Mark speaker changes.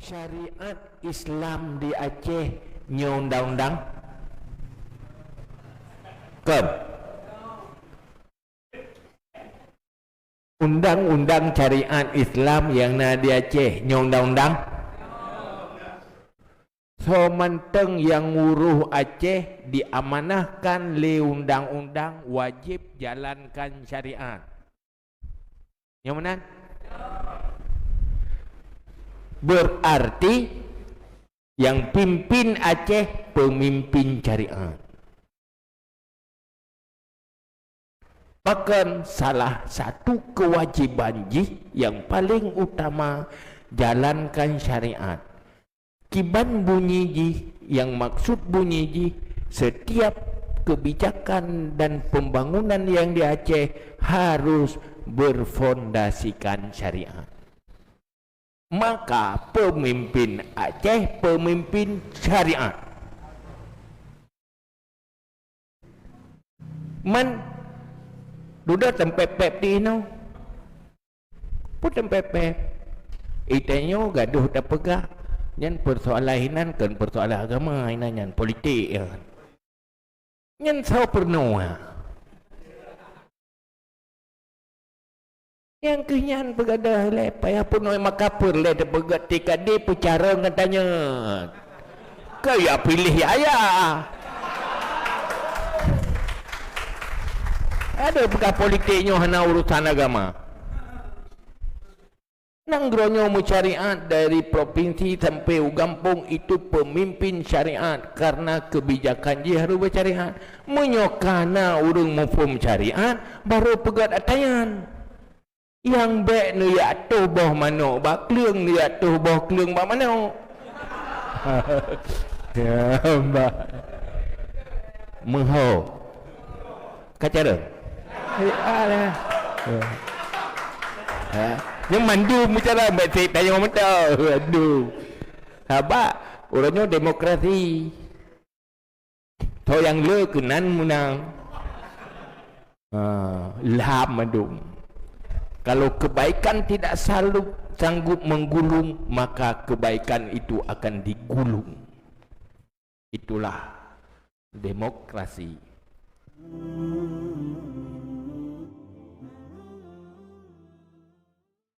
Speaker 1: syariat Islam di Aceh nya undang-undang undang-undang syariat Islam yang na di Aceh nya undang-undang so menteng yang nguruh Aceh diamanahkan le undang-undang wajib jalankan syariat yang mana berarti yang pimpin Aceh pemimpin syariat. Bahkan salah satu kewajiban yang paling utama jalankan syariat. Kiban bunyi yang maksud bunyi setiap kebijakan dan pembangunan yang di Aceh harus berfondasikan syariat. Maka pemimpin Aceh pemimpin syariat. Man duda tempat pep di no pun tempat pep itanya gaduh tak pegah nyan persoalan kan persoalan agama nyan politik kan nyan sao perno yang kenyan begadah le payah pun oi makapur le de begat tikade bicara ngatanya kaya pilih ayah ada bekas politiknya hana urusan agama nanggronya syariat dari provinsi sampai ugampung itu pemimpin syariat karena kebijakan dia harus bersyariat menyokana urung mufum syariat baru pegat atayan yang baik ni atuh boh mano bak kleung ni atuh boh kleung bak mano ya mbak meho kacara alah yang mandu bicara baik tanya mentau aduh habak orangnya demokrasi to yang le kenan menang lahap mandum. Kalau kebaikan tidak sanggup menggulung, maka kebaikan itu akan digulung. Itulah demokrasi.